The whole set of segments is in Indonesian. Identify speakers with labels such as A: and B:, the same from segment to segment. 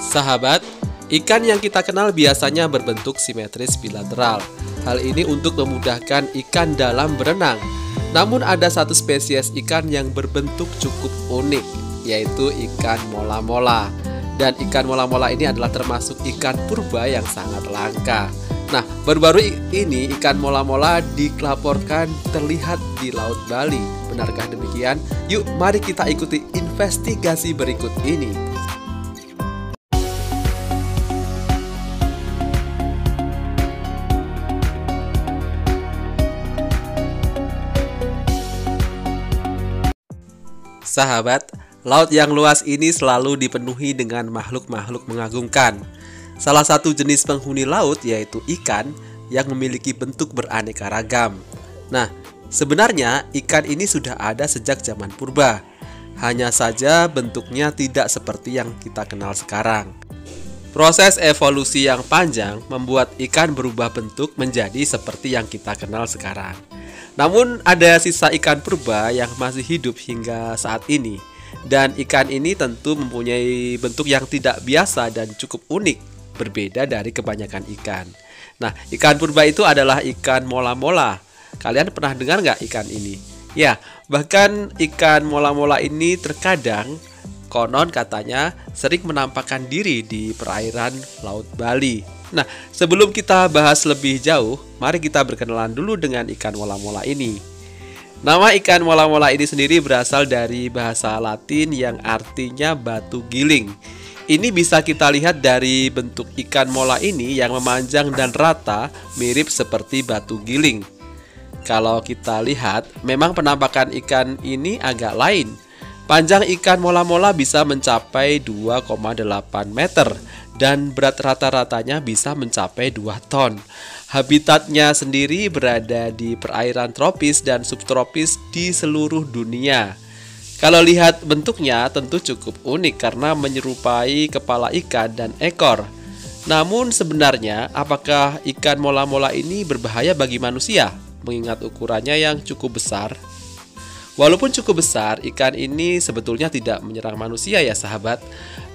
A: Sahabat, ikan yang kita kenal biasanya berbentuk simetris bilateral. Hal ini untuk memudahkan ikan dalam berenang. Namun ada satu spesies ikan yang berbentuk cukup unik, yaitu ikan mola-mola. Dan ikan mola-mola ini adalah termasuk ikan purba yang sangat langka. Nah, baru-baru ini ikan mola-mola dilaporkan terlihat di Laut Bali. Benarkah demikian? Yuk, mari kita ikuti investigasi berikut ini. Sahabat, laut yang luas ini selalu dipenuhi dengan makhluk-makhluk mengagumkan. Salah satu jenis penghuni laut yaitu ikan yang memiliki bentuk beraneka ragam. Nah, sebenarnya ikan ini sudah ada sejak zaman purba. Hanya saja bentuknya tidak seperti yang kita kenal sekarang. Proses evolusi yang panjang membuat ikan berubah bentuk menjadi seperti yang kita kenal sekarang. Namun ada sisa ikan purba yang masih hidup hingga saat ini. Dan ikan ini tentu mempunyai bentuk yang tidak biasa dan cukup unik, berbeda dari kebanyakan ikan. Nah, ikan purba itu adalah ikan mola-mola. Kalian pernah dengar nggak ikan ini? Ya, bahkan ikan mola-mola ini terkadang konon katanya sering menampakkan diri di perairan Laut Bali. Nah, sebelum kita bahas lebih jauh, mari kita berkenalan dulu dengan ikan mola-mola ini. Nama ikan mola-mola ini sendiri berasal dari bahasa Latin yang artinya batu giling. Ini bisa kita lihat dari bentuk ikan mola ini yang memanjang dan rata, mirip seperti batu giling. Kalau kita lihat, memang penampakan ikan ini agak lain. Panjang ikan mola-mola bisa mencapai 2,8 meter dan berat rata-ratanya bisa mencapai 2 ton. Habitatnya sendiri berada di perairan tropis dan subtropis di seluruh dunia. Kalau lihat bentuknya tentu cukup unik karena menyerupai kepala ikan dan ekor. Namun sebenarnya apakah ikan mola-mola ini berbahaya bagi manusia mengingat ukurannya yang cukup besar? Walaupun cukup besar, ikan ini sebetulnya tidak menyerang manusia ya sahabat.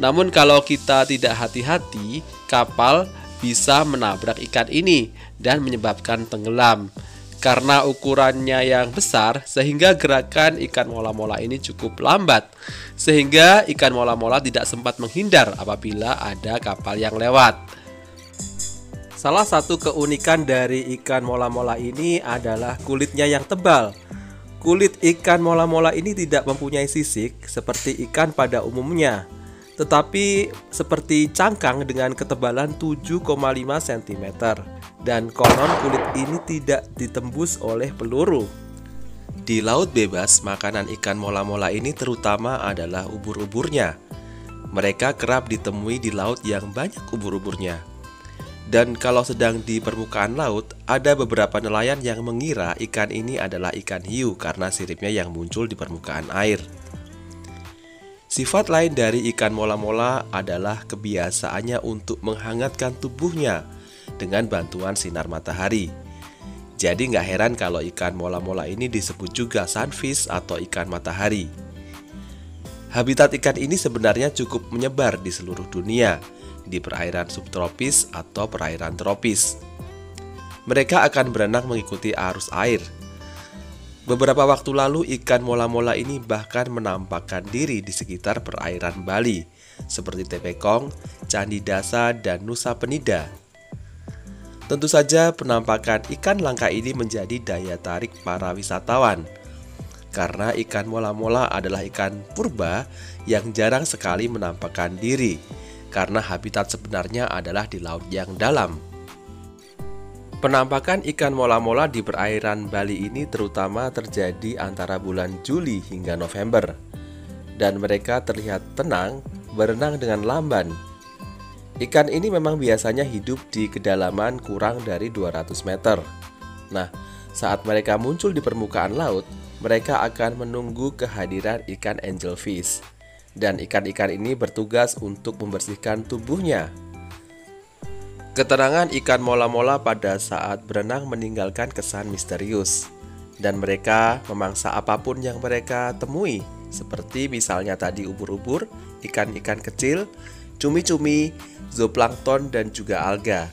A: Namun kalau kita tidak hati-hati, kapal bisa menabrak ikan ini dan menyebabkan tenggelam. Karena ukurannya yang besar, sehingga gerakan ikan mola-mola ini cukup lambat. Sehingga ikan mola-mola tidak sempat menghindar apabila ada kapal yang lewat. Salah satu keunikan dari ikan mola-mola ini adalah kulitnya yang tebal. Kulit ikan mola-mola ini tidak mempunyai sisik seperti ikan pada umumnya, tetapi seperti cangkang dengan ketebalan 7,5 cm. Dan konon kulit ini tidak ditembus oleh peluru. Di laut bebas, makanan ikan mola-mola ini terutama adalah ubur-uburnya. Mereka kerap ditemui di laut yang banyak ubur-uburnya. Dan kalau sedang di permukaan laut, ada beberapa nelayan yang mengira ikan ini adalah ikan hiu karena siripnya yang muncul di permukaan air. Sifat lain dari ikan mola-mola adalah kebiasaannya untuk menghangatkan tubuhnya dengan bantuan sinar matahari. Jadi nggak heran kalau ikan mola-mola ini disebut juga sunfish atau ikan matahari. Habitat ikan ini sebenarnya cukup menyebar di seluruh dunia, di perairan subtropis atau perairan tropis. Mereka akan berenang mengikuti arus air. Beberapa waktu lalu ikan mola-mola ini bahkan menampakkan diri di sekitar perairan Bali, seperti Tepekong, Candi Dasa, dan Nusa Penida. Tentu saja penampakan ikan langka ini menjadi daya tarik para wisatawan. Karena ikan mola-mola adalah ikan purba yang jarang sekali menampakkan diri, karena habitat sebenarnya adalah di laut yang dalam. Penampakan ikan mola-mola di perairan Bali ini terutama terjadi antara bulan Juli hingga November. Dan mereka terlihat tenang, berenang dengan lamban. Ikan ini memang biasanya hidup di kedalaman kurang dari 200 meter. Nah, saat mereka muncul di permukaan laut, mereka akan menunggu kehadiran ikan angelfish. Dan ikan-ikan ini bertugas untuk membersihkan tubuhnya. Keterangan ikan mola-mola pada saat berenang meninggalkan kesan misterius. Dan mereka memangsa apapun yang mereka temui, seperti misalnya tadi ubur-ubur, ikan-ikan kecil, cumi-cumi, zooplankton, dan juga alga.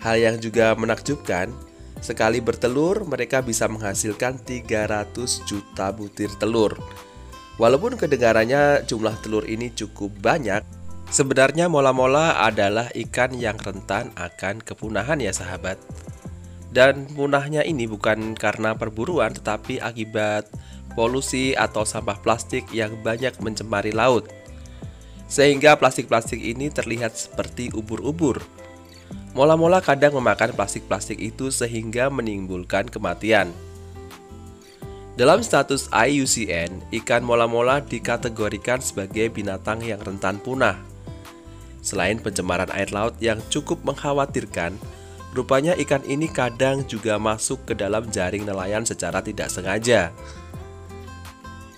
A: Hal yang juga menakjubkan, sekali bertelur mereka bisa menghasilkan 300 juta butir telur. Walaupun kedengarannya jumlah telur ini cukup banyak, sebenarnya mola-mola adalah ikan yang rentan akan kepunahan ya sahabat. Dan punahnya ini bukan karena perburuan tetapi akibat polusi atau sampah plastik yang banyak mencemari laut. Sehingga plastik-plastik ini terlihat seperti ubur-ubur. Mola-mola kadang memakan plastik-plastik itu sehingga menimbulkan kematian. Dalam status IUCN, ikan mola-mola dikategorikan sebagai binatang yang rentan punah. Selain pencemaran air laut yang cukup mengkhawatirkan, rupanya ikan ini kadang juga masuk ke dalam jaring nelayan secara tidak sengaja.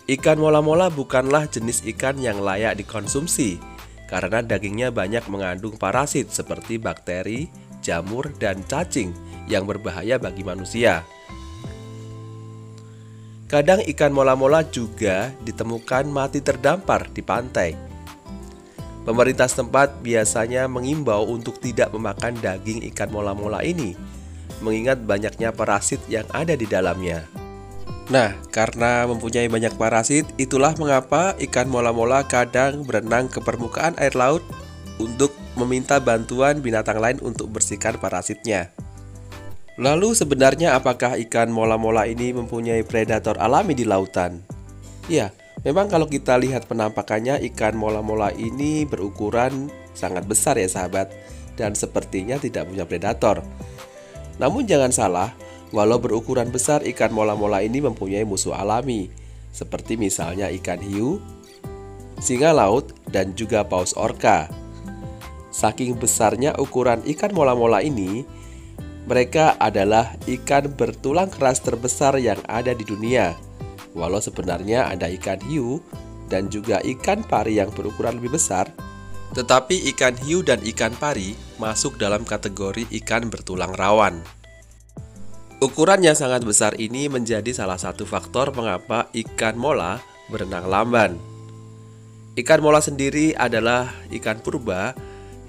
A: Ikan mola-mola bukanlah jenis ikan yang layak dikonsumsi, karena dagingnya banyak mengandung parasit seperti bakteri, jamur, dan cacing yang berbahaya bagi manusia. Kadang ikan mola-mola juga ditemukan mati terdampar di pantai. Pemerintah setempat biasanya mengimbau untuk tidak memakan daging ikan mola-mola ini, mengingat banyaknya parasit yang ada di dalamnya. Nah, karena mempunyai banyak parasit, itulah mengapa ikan mola-mola kadang berenang ke permukaan air laut untuk meminta bantuan binatang lain untuk bersihkan parasitnya. Lalu sebenarnya apakah ikan mola-mola ini mempunyai predator alami di lautan? Ya, memang kalau kita lihat penampakannya, ikan mola-mola ini berukuran sangat besar ya sahabat, dan sepertinya tidak punya predator. Namun jangan salah, walau berukuran besar, ikan mola-mola ini mempunyai musuh alami, seperti misalnya ikan hiu, singa laut, dan juga paus orca. Saking besarnya ukuran ikan mola-mola ini, mereka adalah ikan bertulang keras terbesar yang ada di dunia. Walau sebenarnya ada ikan hiu dan juga ikan pari yang berukuran lebih besar, tetapi ikan hiu dan ikan pari masuk dalam kategori ikan bertulang rawan. Ukuran yang sangat besar ini menjadi salah satu faktor mengapa ikan mola berenang lamban. Ikan mola sendiri adalah ikan purba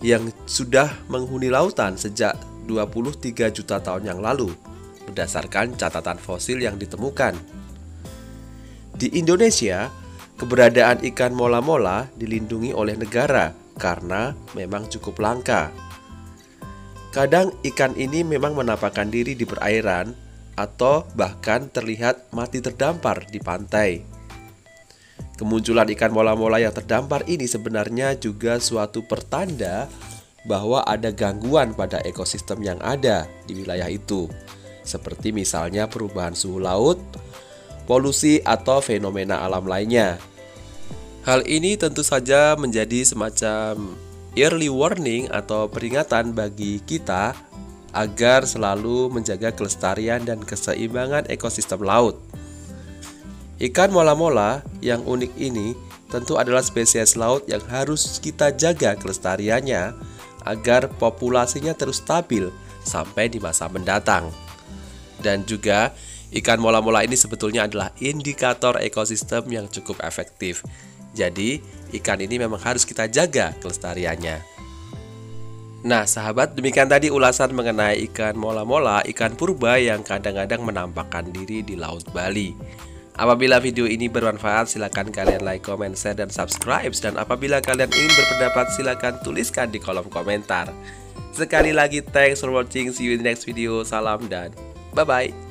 A: yang sudah menghuni lautan sejak 23 juta tahun yang lalu, berdasarkan catatan fosil yang ditemukan. Di Indonesia, keberadaan ikan mola-mola dilindungi oleh negara karena memang cukup langka. Kadang ikan ini memang menampakkan diri di perairan atau bahkan terlihat mati terdampar di pantai. Kemunculan ikan mola-mola yang terdampar ini sebenarnya juga suatu pertanda bahwa ada gangguan pada ekosistem yang ada di wilayah itu, seperti misalnya perubahan suhu laut, polusi, atau fenomena alam lainnya. Hal ini tentu saja menjadi semacam early warning atau peringatan bagi kita agar selalu menjaga kelestarian dan keseimbangan ekosistem laut. Ikan mola-mola yang unik ini tentu adalah spesies laut yang harus kita jaga kelestariannya agar populasinya terus stabil sampai di masa mendatang. Dan juga ikan mola-mola ini sebetulnya adalah indikator ekosistem yang cukup efektif. Jadi, ikan ini memang harus kita jaga kelestariannya. Nah, sahabat, demikian tadi ulasan mengenai ikan mola-mola, ikan purba yang kadang-kadang menampakkan diri di Laut Bali. Apabila video ini bermanfaat, silakan kalian like, comment, share, dan subscribe. Dan apabila kalian ingin berpendapat, silakan tuliskan di kolom komentar. Sekali lagi, thanks for watching. See you in the next video. Salam dan bye-bye.